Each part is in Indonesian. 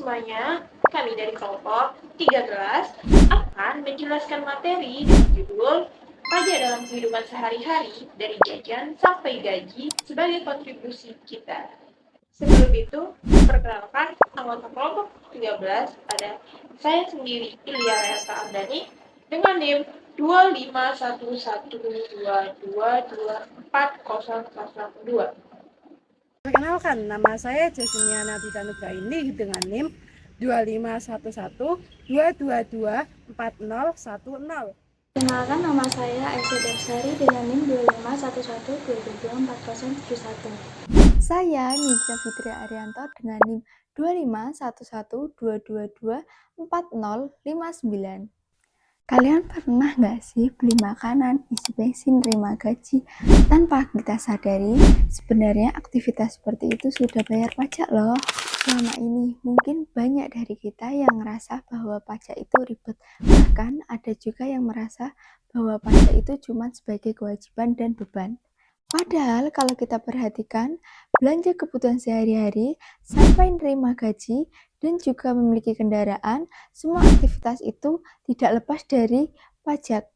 semuanya, kami dari kelompok 13 akan menjelaskan materi dengan judul Pajak dalam Kehidupan Sehari-hari dari Jajan sampai Gaji sebagai kontribusi kita. Sebelum itu, perkenalkan anggota kelompok 13 ada saya sendiri, Ilya Rayata Ardani, dengan NIM 2511222240002. Perkenalkan, nama saya Jasmine Nabita Nugraini dengan NIM 251122240010. Perkenalkan, nama saya Aisyah Darsari dengan NIM 25112224071. Saya Nidra Fitri Arianto dengan NIM 25112224059. Kalian pernah nggak sih beli makanan, isi bensin, terima gaji tanpa kita sadari sebenarnya aktivitas seperti itu sudah bayar pajak loh. Selama ini mungkin banyak dari kita yang merasa bahwa pajak itu ribet, bahkan ada juga yang merasa bahwa pajak itu cuma sebagai kewajiban dan beban. Padahal kalau kita perhatikan, belanja kebutuhan sehari-hari, sampai nerima gaji, dan juga memiliki kendaraan, semua aktivitas itu tidak lepas dari pajak.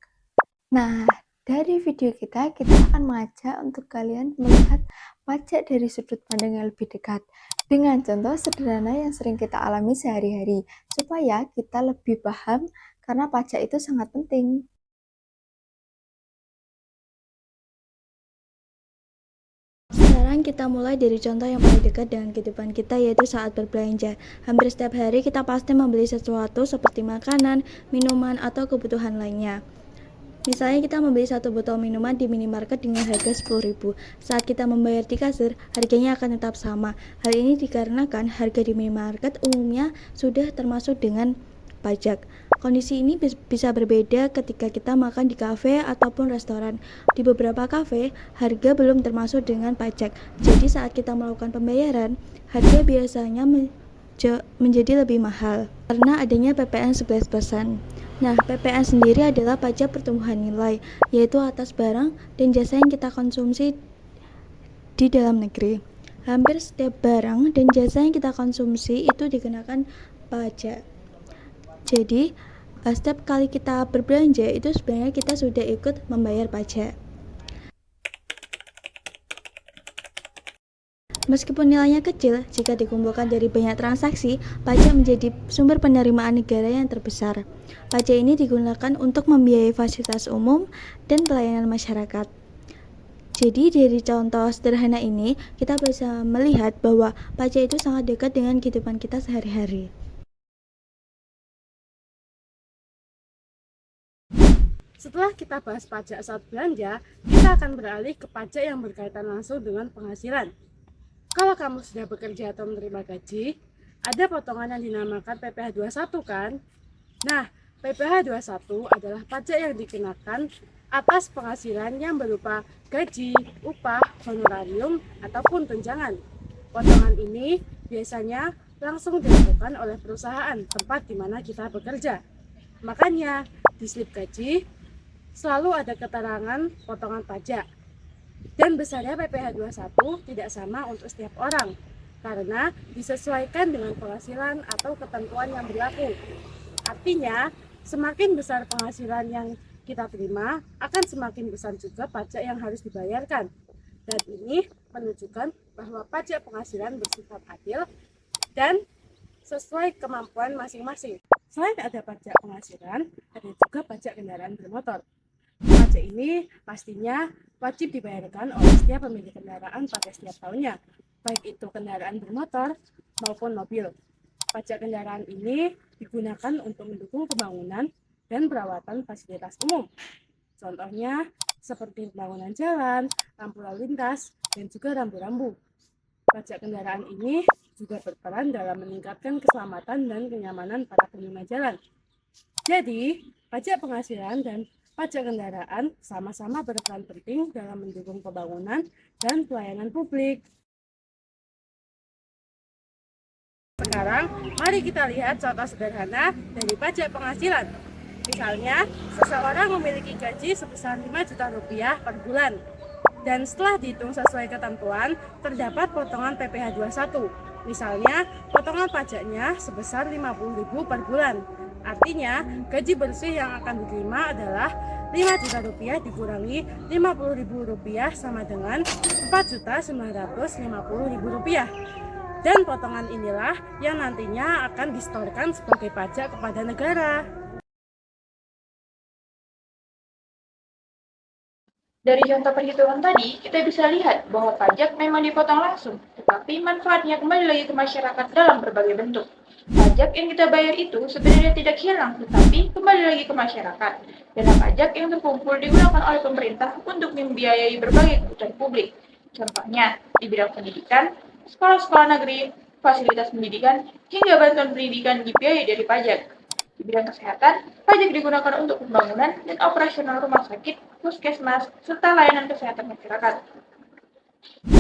Nah, dari video kita akan mengajak untuk kalian melihat pajak dari sudut pandang yang lebih dekat, dengan contoh sederhana yang sering kita alami sehari-hari, supaya kita lebih paham karena pajak itu sangat penting. Sekarang kita mulai dari contoh yang paling dekat dengan kehidupan kita, yaitu saat berbelanja. Hampir setiap hari kita pasti membeli sesuatu seperti makanan, minuman, atau kebutuhan lainnya. Misalnya kita membeli satu botol minuman di minimarket dengan harga 10.000. Saat kita membayar di kasir, harganya akan tetap sama. Hal ini dikarenakan harga di minimarket umumnya sudah termasuk dengan pajak. Kondisi ini bisa berbeda ketika kita makan di kafe ataupun restoran. Di beberapa kafe, harga belum termasuk dengan pajak. Jadi saat kita melakukan pembayaran, harga biasanya menjadi lebih mahal karena adanya PPN 11%. Nah, PPN sendiri adalah pajak pertumbuhan nilai, yaitu atas barang dan jasa yang kita konsumsi di dalam negeri. Hampir setiap barang dan jasa yang kita konsumsi itu dikenakan pajak. Jadi, setiap kali kita berbelanja itu sebenarnya kita sudah ikut membayar pajak. Meskipun nilainya kecil, jika dikumpulkan dari banyak transaksi, pajak menjadi sumber penerimaan negara yang terbesar. Pajak ini digunakan untuk membiayai fasilitas umum dan pelayanan masyarakat. Jadi dari contoh sederhana ini, kita bisa melihat bahwa pajak itu sangat dekat dengan kehidupan kita sehari-hari. Setelah kita bahas pajak saat belanja, kita akan beralih ke pajak yang berkaitan langsung dengan penghasilan. Kalau kamu sudah bekerja atau menerima gaji, ada potongan yang dinamakan PPh 21 kan? Nah, PPh 21 adalah pajak yang dikenakan atas penghasilan yang berupa gaji, upah, honorarium, ataupun tunjangan. Potongan ini biasanya langsung dilakukan oleh perusahaan tempat di mana kita bekerja. Makanya, di slip gaji selalu ada keterangan potongan pajak. Dan besarnya PPh 21 tidak sama untuk setiap orang, karena disesuaikan dengan penghasilan atau ketentuan yang berlaku. Artinya, semakin besar penghasilan yang kita terima, akan semakin besar juga pajak yang harus dibayarkan. Dan ini menunjukkan bahwa pajak penghasilan bersifat adil dan sesuai kemampuan masing-masing. Selain ada pajak penghasilan, ada juga pajak kendaraan bermotor. Pajak ini pastinya wajib dibayarkan oleh setiap pemilik kendaraan pada setiap tahunnya, baik itu kendaraan bermotor maupun mobil. Pajak kendaraan ini digunakan untuk mendukung pembangunan dan perawatan fasilitas umum. Contohnya seperti pembangunan jalan, lampu lalu lintas, dan juga rambu-rambu. Pajak kendaraan ini juga berperan dalam meningkatkan keselamatan dan kenyamanan para pengguna jalan. Jadi, pajak penghasilan dan pajak kendaraan sama-sama berperan penting dalam mendukung pembangunan dan pelayanan publik. Sekarang, mari kita lihat contoh sederhana dari pajak penghasilan. Misalnya, seseorang memiliki gaji sebesar 5 juta rupiah per bulan. Dan setelah dihitung sesuai ketentuan, terdapat potongan PPh 21. Misalnya, potongan pajaknya sebesar 50.000 per bulan. Artinya, gaji bersih yang akan diterima adalah 5 juta rupiah dikurangi 50.000 rupiah sama dengan 4.950.000 rupiah. Dan potongan inilah yang nantinya akan disetorkan sebagai pajak kepada negara. Dari contoh perhitungan tadi, kita bisa lihat bahwa pajak memang dipotong langsung, tetapi manfaatnya kembali lagi ke masyarakat dalam berbagai bentuk. Pajak yang kita bayar itu sebenarnya tidak hilang, tetapi kembali lagi ke masyarakat. Dana pajak yang terkumpul digunakan oleh pemerintah untuk membiayai berbagai kebutuhan publik. Contohnya, di bidang pendidikan, sekolah-sekolah negeri, fasilitas pendidikan, hingga bantuan pendidikan dibiayai dari pajak. Di bidang kesehatan, pajak digunakan untuk pembangunan dan operasional rumah sakit, puskesmas, serta layanan kesehatan masyarakat.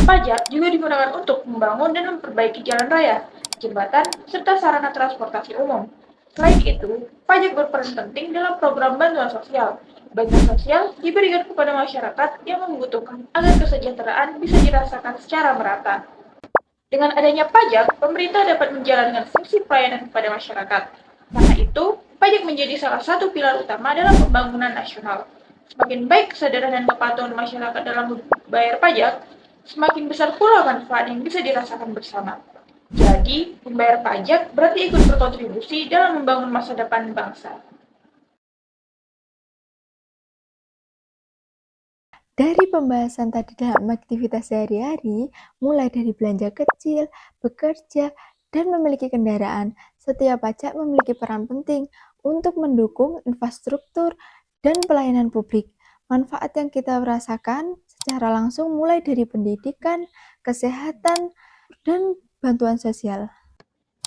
Pajak juga digunakan untuk membangun dan memperbaiki jalan raya, jembatan, serta sarana transportasi umum. Selain itu, pajak berperan penting dalam program bantuan sosial. Bantuan sosial diberikan kepada masyarakat yang membutuhkan agar kesejahteraan bisa dirasakan secara merata. Dengan adanya pajak, pemerintah dapat menjalankan fungsi pelayanan kepada masyarakat. Karena itu, pajak menjadi salah satu pilar utama dalam pembangunan nasional. Semakin baik kesadaran dan kepatuhan masyarakat dalam membayar pajak, semakin besar pula manfaat yang bisa dirasakan bersama. Jadi, membayar pajak berarti ikut berkontribusi dalam membangun masa depan bangsa. Dari pembahasan tadi dalam aktivitas sehari-hari, mulai dari belanja kecil, bekerja, dan memiliki kendaraan, setiap pajak memiliki peran penting untuk mendukung infrastruktur dan pelayanan publik. Manfaat yang kita rasakan secara langsung mulai dari pendidikan, kesehatan, dan bantuan sosial.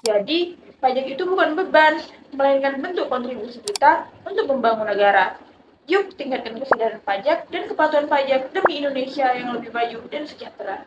Jadi, pajak itu bukan beban, melainkan bentuk kontribusi kita untuk membangun negara. Yuk tingkatkan kesadaran pajak dan kepatuhan pajak demi Indonesia yang lebih maju dan sejahtera.